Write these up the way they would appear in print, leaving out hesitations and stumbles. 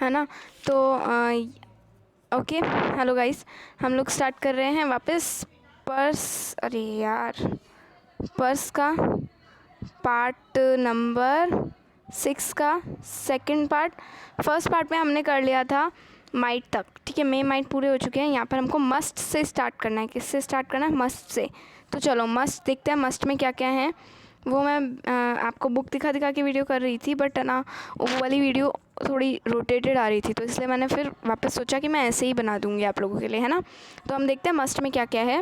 है ना। तो ओके, हेलो गाइस, हम लोग स्टार्ट कर रहे हैं वापस पर्स, अरे यार, पर्स का पार्ट नंबर 6 का सेकंड पार्ट। फर्स्ट पार्ट में हमने कर लिया था माइट तक, ठीक है। मे माइट पूरे हो चुके हैं। यहाँ पर हमको मस्ट से स्टार्ट करना है। किससे स्टार्ट करना है? Must say. तो चलो मस्ट देखते हैं मस्ट में क्या क्या है। वो मैं आपको बुक दिखा दिखा के वीडियो कर रही थी, बट ना वो वाली वीडियो थोड़ी रोटेटेड आ रही थी, तो इसलिए मैंने फिर वापस सोचा कि मैं ऐसे ही बना दूँगी आप लोगों के लिए, है ना। तो हम देखते हैं मस्ट में क्या क्या है।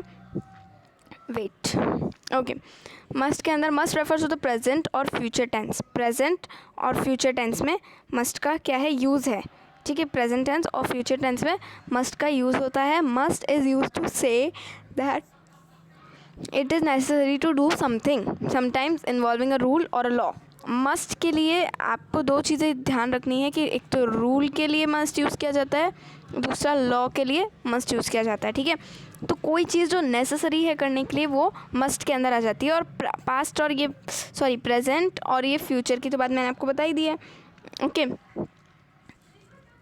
Wait, okay. मस्ट के अंदर must refers to the present और फ्यूचर टेंस। प्रेजेंट और फ्यूचर टेंस में मस्ट का क्या है? यूज़ है, ठीक है। प्रेजेंट टेंस और फ्यूचर टेंस में मस्ट का यूज़ होता है। Must is use to say that it is necessary to do something, sometimes involving a rule or a law. Must के लिए आपको दो चीज़ें ध्यान रखनी है कि एक तो रूल के लिए मस्ट यूज़ किया जाता है, दूसरा लॉ के लिए मस्ट यूज़ किया जाता है, ठीक है। तो कोई चीज़ जो नेसेसरी है करने के लिए वो मस्ट के अंदर आ जाती है। और पास्ट और ये प्रेजेंट और ये फ्यूचर की तो बात मैंने आपको बता ही दी है। Okay,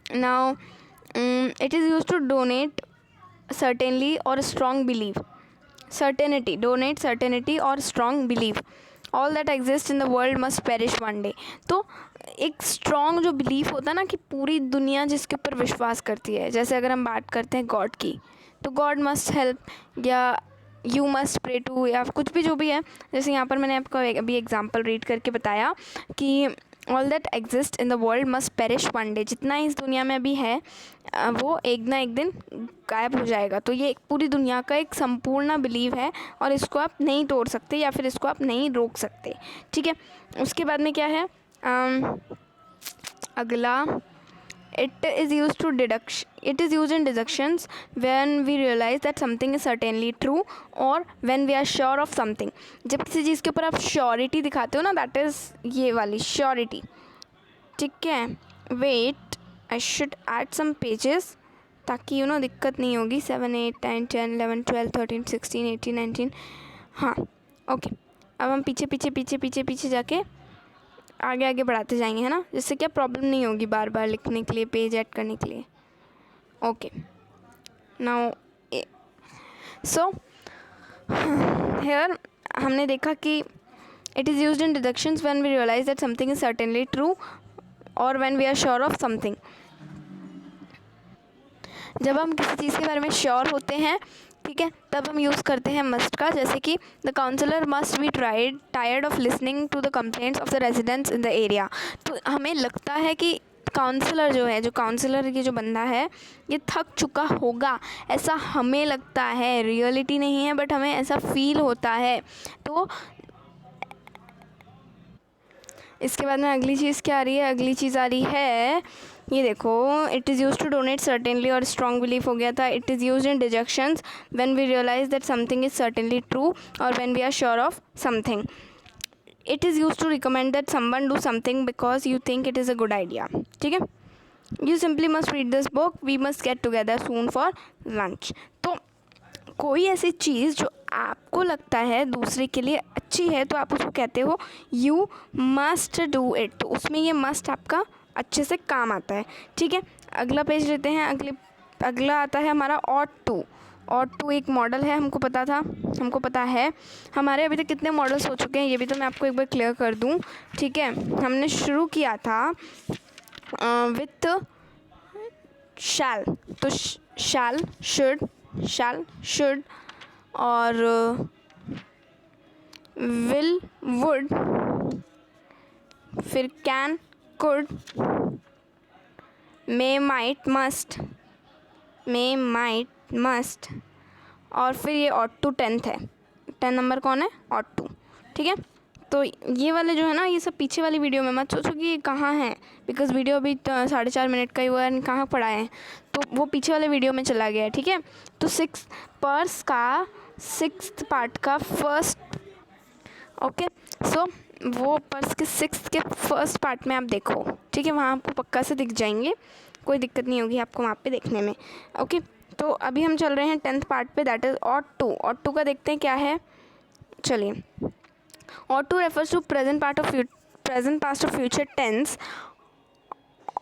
now it is use to donate certainly और strong believe. Certainty, donate certainty और strong believe. All that exist in the world must perish one day. तो एक स्ट्रॉन्ग जो बिलीफ होता है ना कि पूरी दुनिया जिसके ऊपर विश्वास करती है, जैसे अगर हम बात करते हैं गॉड की, तो गॉड मस्ट हेल्प, या यू मस्ट प्रे टू, या कुछ भी जो भी है। जैसे यहाँ पर मैंने आपको अभी एग्जाम्पल रीड करके बताया कि all that exist in the world must perish one day. जितना इस दुनिया में अभी है वो एक ना एक दिन गायब हो जाएगा। तो ये पूरी दुनिया का एक संपूर्ण बिलीव है और इसको आप नहीं तोड़ सकते या फिर इसको आप नहीं रोक सकते, ठीक है। उसके बाद में क्या है? अगला, it is used in deductions when we realize that something is certainly true or when we are sure of something। जब किसी चीज़ के ऊपर आप श्योरिटी दिखाते हो ना, दैट इज़ ये वाली श्योरिटी, ठीक है। Wait, I should add some pages ताकि दिक्कत नहीं होगी। 7 8 9 10 11 12 13 16 18 19, हाँ ओके। अब हम पीछे पीछे पीछे पीछे पीछे जाके आगे आगे बढ़ाते जाएंगे, है ना, जिससे क्या प्रॉब्लम नहीं होगी बार बार लिखने के लिए, पेज ऐड करने के लिए। ओके, नाउ सो हेयर हमने देखा कि it is used in deductions when we realise that something is certainly true और when we are sure of something. जब हम किसी चीज़ के बारे में श्योर होते हैं, ठीक है, तब हम यूज़ करते हैं मस्ट का। जैसे कि the counsellor must be tired of listening to the complaints of the residents in the area. तो हमें लगता है कि काउंसलर जो है, जो काउंसलर की जो बंदा है, ये थक चुका होगा, ऐसा हमें लगता है। रियलिटी नहीं है बट हमें ऐसा फील होता है। तो इसके बाद में अगली चीज़ क्या आ रही है? अगली चीज़ आ रही है, ये देखो, it is use to donate certainly और स्ट्रॉन्ग बिलीफ हो गया था। It is use in deductions when we realise that something is certainly true और when we are sure of something. It is use to recommend that someone do something because you think it is a good idea, ठीक है। You simply must read this book, we must get together soon for lunch. तो कोई ऐसी चीज़ जो आपको लगता है दूसरे के लिए अच्छी है, तो आप उसको कहते हो यू मस्ट डू इट। तो उसमें ये मस्ट आपका अच्छे से काम आता है, ठीक है। अगला पेज लेते हैं। अगला आता है हमारा ऑट टू। ऑट टू एक मॉडल है, हमको पता है। हमारे अभी तक कितने मॉडल्स हो चुके हैं ये भी तो मैं आपको एक बार क्लियर कर दूं, ठीक है। हमने शुरू किया था विथ शैल, तो शैल, शुड और विल, वुड, फिर can, could, may, might, must, और फिर ये ऑट टू 10th है। 10 नंबर कौन है? ऑट टू, ठीक है। तो ये वाले जो है ना, ये सब पीछे वाली वीडियो में मत सोचो कि ये कहाँ है, बिकॉज वीडियो अभी 4.5 मिनट का ही हुआ है, कहाँ पढ़ा है, तो वो पीछे वाले वीडियो में चला गया है, ठीक है। तो पर्स का 6th पार्ट का फर्स्ट, ओके, सो वो पर्स के 6th के फर्स्ट पार्ट में आप देखो, ठीक है, वहाँ आपको पक्का से दिख जाएंगे, कोई दिक्कत नहीं होगी आपको वहाँ पे देखने में, ओके। तो अभी हम चल रहे हैं 10th पार्ट पे, that is ought to. Ought to का देखते हैं क्या है, चलिए। Ought to refers to present past of future tense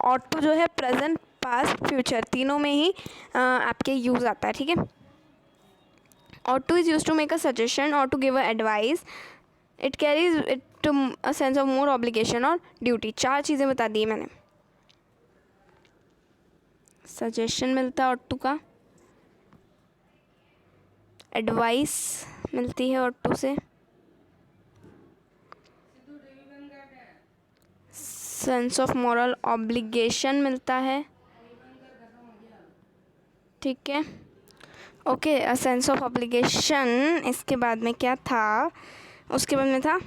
ought to जो है प्रेजेंट, पास्ट, फ्यूचर तीनों में ही आपके यूज़ आता है, ठीक है। ought to is used to make a suggestion or to give a advice. It carries it to a sense of more obligation or duty. 4 चीज़ें बता दी मैंने। सजेशन मिलता है ought to का, एडवाइस मिलती है ought to से, सेंस ऑफ मॉरल ऑब्लिगेशन मिलता है, ठीक है। Okay, a sense of obligation. इसके बाद में क्या था, उसके बाद में था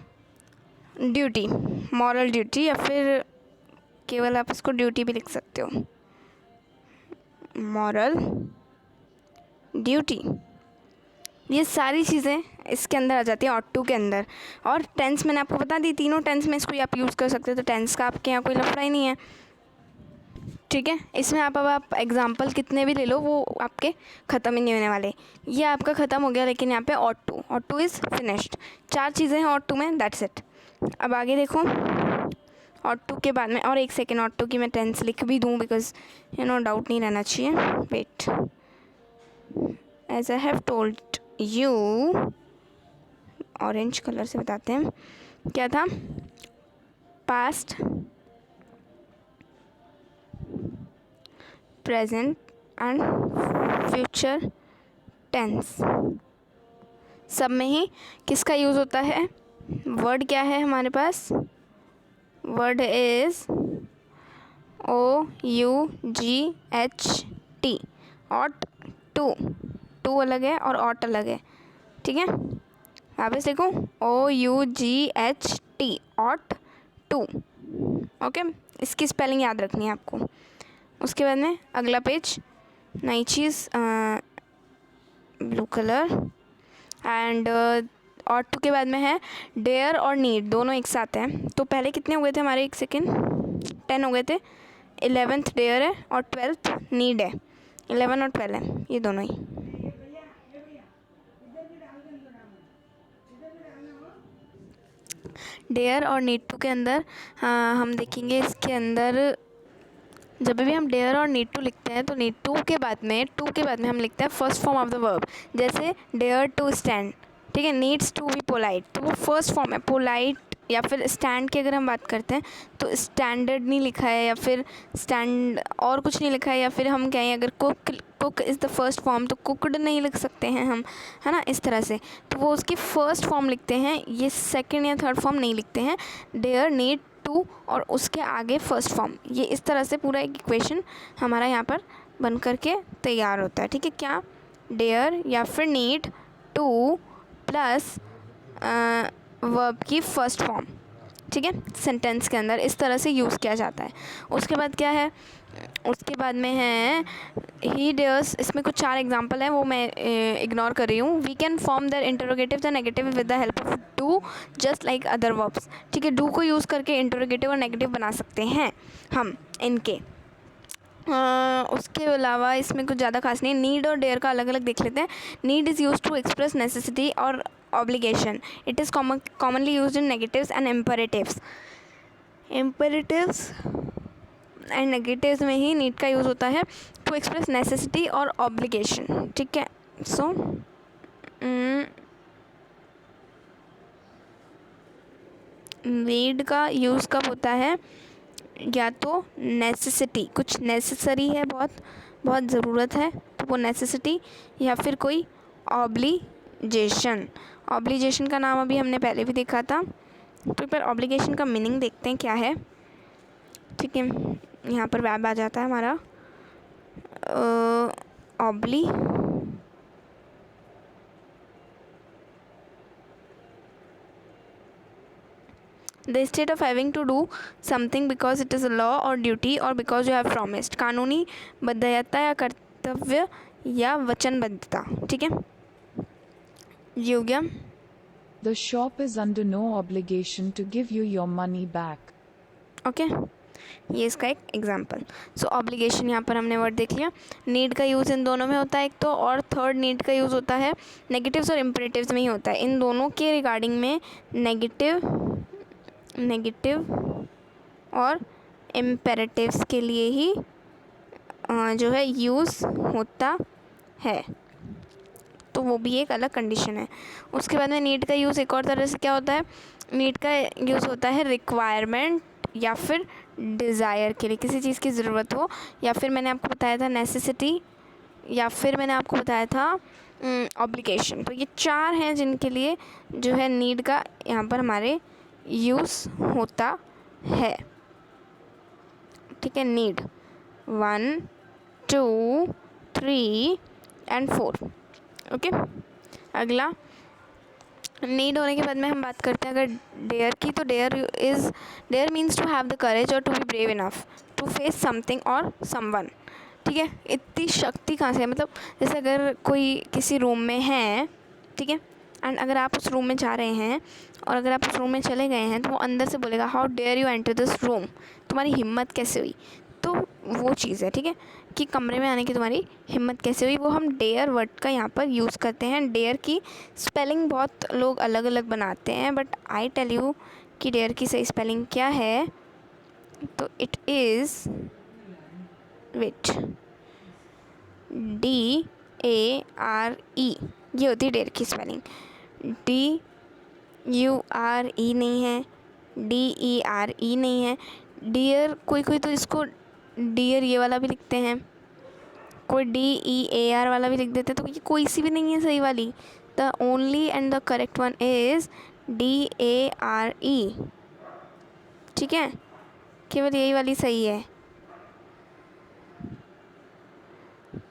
ड्यूटी, मॉरल ड्यूटी, या फिर केवल आप इसको ड्यूटी भी लिख सकते हो, मॉरल ड्यूटी। ये सारी चीज़ें इसके अंदर आ जाती हैं ought to के अंदर। और टेंस मैंने आपको बता दी, तीनों टेंस में इसको आप यूज़ कर सकते हो, तो टेंस का आपके यहाँ कोई लफड़ा ही नहीं है, ठीक है। इसमें आप एग्जाम्पल कितने भी ले लो वो आपके ख़त्म ही नहीं होने वाले। ये आपका ख़त्म हो गया, लेकिन यहाँ पे ought to इज़ फिनिश्ड। 4 चीज़ें हैं ought to में, दैट्स इट। अब आगे देखो, ought to के बाद में, और एक सेकेंड, ought to की मैं टेंस लिख भी दूँ, बिकॉज डाउट नहीं रहना चाहिए। Wait, as I have told you, orange colour से बताते हैं क्या था, past, present and future tense, सब में ही किसका यूज़ होता है, वर्ड क्या है हमारे पास, word is OUGHT, ought to, to अलग है और ought अलग है, ठीक है। वापस देखो, OUGHT, ought to, ओके। इसकी स्पेलिंग याद रखनी है आपको। उसके बाद में अगला पेज, नई चीज़, blue colour, and ought to के बाद में है डेयर और नीड, दोनों एक साथ हैं। तो पहले कितने हो गए थे हमारे, एक सेकेंड, 10 हो गए थे। 11th डेयर है और 12th नीड है, 11 और 12 है, ये दोनों ही। डेयर और नीड टू के अंदर हम देखेंगे, इसके अंदर जब भी हम डेयर और नीड टू लिखते हैं, तो नीड टू के बाद में हम लिखते हैं first form of the verb, जैसे डेयर टू स्टैंड, ठीक है। नीड्स टू बी पोलाइट, तो वो फर्स्ट फॉर्म है। पोलाइट या फिर स्टैंड की अगर हम बात करते हैं, तो स्टैंडर्ड नहीं लिखा है, या फिर स्टैंड और कुछ नहीं लिखा है, या फिर हम कहें अगर cook is the first form, तो कुकड नहीं लिख सकते हैं हम, है ना, इस तरह से। तो वो उसकी फ़र्स्ट फॉर्म लिखते हैं, ये सेकंड या थर्ड फॉर्म नहीं लिखते हैं। डेयर, नीड टू और उसके आगे फर्स्ट फॉर्म, ये इस तरह से पूरा एक इक्वेशन हमारा यहाँ पर बन करके तैयार होता है, ठीक है। क्या, डेयर या फिर नीड टू प्लस वर्ब की फर्स्ट फॉर्म, ठीक है, सेंटेंस के अंदर इस तरह से यूज़ किया जाता है। उसके बाद क्या है, उसके बाद में है ही डेयर्स। इसमें कुछ 4 एग्जांपल हैं, वो मैं इग्नोर कर रही हूँ। We can form their interrogatives and negative with the help of do, just like other verbs, ठीक है। डू को यूज़ करके इंटरोगेटिव और नेगेटिव बना सकते हैं हम इनके। उसके अलावा इसमें कुछ ज़्यादा खास नहीं। नीड और डेयर का अलग अलग देख लेते हैं। Need is use to express necessity और obligation. It is commonly use in negatives and imperatives. Imperatives and negatives में ही नीड का यूज़ होता है टू एक्सप्रेस नेसेसिटी और ऑब्लिगेशन, ठीक है। सो नीड का यूज़ कब होता है, या तो नेसेसिटी, कुछ नेसेसरी है, बहुत बहुत ज़रूरत है, तो वो नेसेसिटी, या फिर कोई ऑब्लिगेशन। ऑब्लिगेशन का नाम अभी हमने पहले भी देखा था, तो एक बार ऑब्लिगेशन का मीनिंग देखते हैं क्या है, ठीक है। यहाँ पर वर्ब आ जाता है हमारा ऑब्ली, the state of having to do something because it is a law or duty or because you have promised। कानूनी बाध्यता या कर्तव्य या वचनबद्धता, ठीक है, ये हो गया। The shop is under no obligation to give you your money back। Okay, ये इसका एक एग्जाम्पल। सो ऑब्लिगेशन यहाँ पर हमने वर्ड देख लिया। नीड का यूज़ इन दोनों में होता है एक तो, और थर्ड नीड का यूज़ होता है नेगेटिव्स और इम्परेटिव्स में ही होता है। इन दोनों के रिगार्डिंग में नेगेटिव और इम्पेरेटिव्स के लिए ही जो है यूज़ होता है, तो वो भी एक अलग कंडीशन है। उसके बाद में नीड का यूज़ एक और तरह से क्या होता है, नीड का यूज़ होता है रिक्वायरमेंट या फिर डिज़ायर के लिए, किसी चीज़ की ज़रूरत हो, या फिर मैंने आपको बताया था नेसेसिटी, या फिर मैंने आपको बताया था ऑब्लिगेशन। तो ये 4 हैं जिनके लिए जो है नीड का यहाँ पर हमारे यूज़ होता है। ठीक है, नीड 1 2 3 एंड 4। ओके, अगला नीड होने के बाद में हम बात करते हैं अगर डेयर की, तो dare means to have the courage और to be brave enough to face something और समवन। ठीक है, इतनी शक्ति कहाँ से है, मतलब जैसे अगर कोई किसी रूम में है, ठीक है, एंड अगर आप उस रूम में जा रहे हैं और अगर आप उस रूम में चले गए हैं तो वो अंदर से बोलेगा how dare you enter this room, तुम्हारी हिम्मत कैसे हुई। तो वो चीज़ है, ठीक है, कि कमरे में आने की तुम्हारी हिम्मत कैसे हुई, वो हम डेयर वर्ड का यहाँ पर यूज़ करते हैं। डेयर की स्पेलिंग बहुत लोग अलग अलग बनाते हैं, बट आई टेल यू कि डेयर की सही स्पेलिंग क्या है। तो इट इज़ विच DARE, ये होती है डेयर की स्पेलिंग। DURE नहीं है, DERE नहीं है। डियर कोई तो इसको डियर ये वाला भी लिखते हैं, कोई DEAR वाला भी लिख देते हैं, तो ये कोई सी भी नहीं है सही वाली। The only and the correct one is DARE। ठीक है, केवल यही वाली सही है।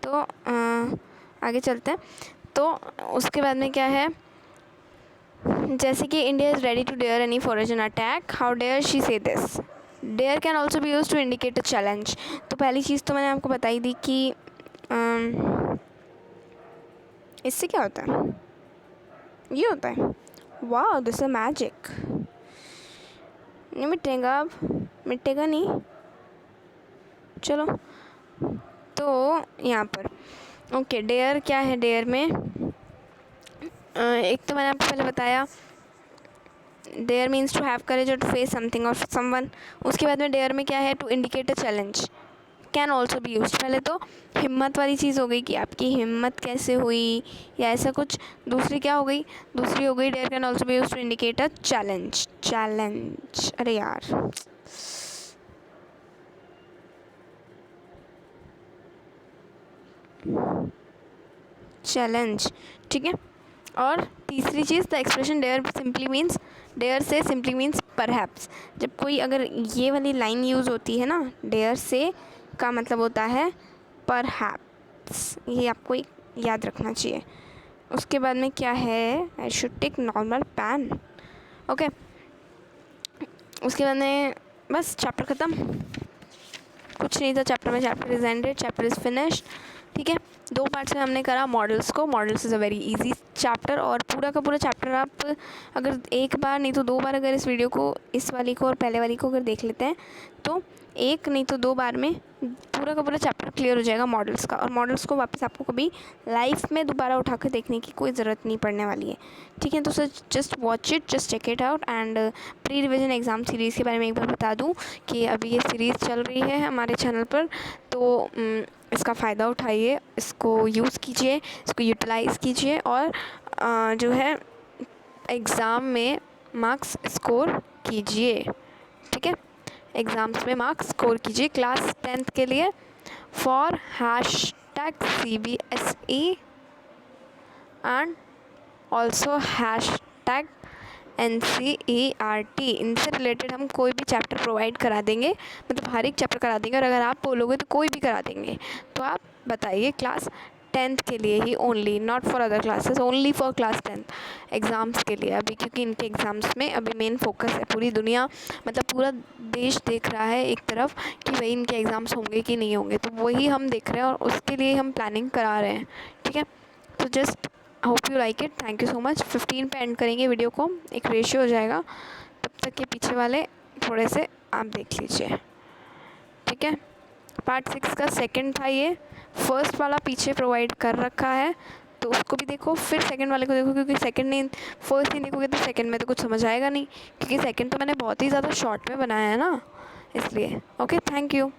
तो आगे चलते हैं। तो उसके बाद में क्या है, जैसे कि India is ready to dare any foreign attack, how dare she say this. Dare can also be use to indicate a challenge. तो पहली चीज़ तो मैंने आपको बताई दी कि इससे क्या होता है, ये होता है वाह दिस इज मैजिक। नहीं मिटेगा, अब मिटेगा नहीं। चलो, तो यहाँ पर ओके, डेयर क्या है, डेयर में एक तो मैंने आपको पहले बताया dare means to have courage और टू फेस समथिंग और समवन। उसके बाद में डेयर में क्या है, to indicate a challenge, can also be use. पहले तो हिम्मत वाली चीज़ हो गई कि आपकी हिम्मत कैसे हुई या ऐसा कुछ। दूसरी क्या हो गई, दूसरी हो गई dare can also be use to indicate a challenge. Challenge, अरे यार चैलेंज, ठीक है। और तीसरी चीज़ the expression dare simply means, dare say simply means perhaps. जब कोई अगर ये वाली लाइन यूज़ होती है ना, डेयर से का मतलब होता है परहैप्स, ये आपको याद रखना चाहिए। उसके बाद में क्या है, I should take normal pain. Okay, उसके बाद में बस चैप्टर ख़त्म, कुछ नहीं था चैप्टर में। Chapter is ended, chapter is finished. ठीक है, 2 पार्ट्स में हमने करा मॉडल्स को। Models is a very easy chapter, और पूरा का पूरा चैप्टर आप अगर एक बार नहीं तो 2 बार अगर इस वीडियो को, इस वाली को और पहले वाली को अगर देख लेते हैं तो एक नहीं तो 2 बार में पूरा का पूरा चैप्टर क्लियर हो जाएगा मॉडल्स का। और मॉडल्स को वापस आपको कभी लाइफ में दोबारा उठा कर देखने की कोई ज़रूरत नहीं पड़ने वाली है। ठीक है, तो sir just watch it, just check it out. And pre revision exam series के बारे में एक बार बता दूँ कि अभी ये सीरीज़ चल रही है हमारे चैनल पर, तो इसका फ़ायदा उठाइए, इसको यूज़ कीजिए, इसको यूटिलाइज़ कीजिए, और जो है एग्ज़ाम में मार्क्स स्कोर कीजिए। ठीक है, एग्ज़ाम्स में मार्क्स स्कोर कीजिए। क्लास 10th के लिए for #CBSE and also #NCERT। इनसे रिलेटेड हम कोई भी चैप्टर प्रोवाइड करा देंगे, मतलब हर एक चैप्टर करा देंगे, और अगर आप बोलोगे तो कोई भी करा देंगे। तो आप बताइए, क्लास 10th के लिए ही only, not for other classes, only for class 10th exams के लिए अभी, क्योंकि इनके एग्ज़ाम्स में अभी मेन फोकस है। पूरी दुनिया, मतलब पूरा देश देख रहा है एक तरफ कि भाई इनके एग्ज़ाम्स होंगे कि नहीं होंगे, तो वही हम देख रहे हैं और उसके लिए हम प्लानिंग करा रहे हैं। ठीक है, तो just hope you like it, thank you so much. 15 पे एंड करेंगे वीडियो को, एक रेशियो हो जाएगा, तब तक के पीछे वाले थोड़े से आप देख लीजिए। ठीक है, पार्ट 6 का सेकंड था ये, फर्स्ट वाला पीछे प्रोवाइड कर रखा है, तो उसको भी देखो, फिर सेकंड वाले को देखो, क्योंकि सेकंड नहीं, फर्स्ट नहीं देखोगे तो सेकंड में तो कुछ समझ आएगा नहीं, क्योंकि सेकंड तो मैंने बहुत ही ज़्यादा शॉर्ट में बनाया है ना, इसलिए। Okay, thank you.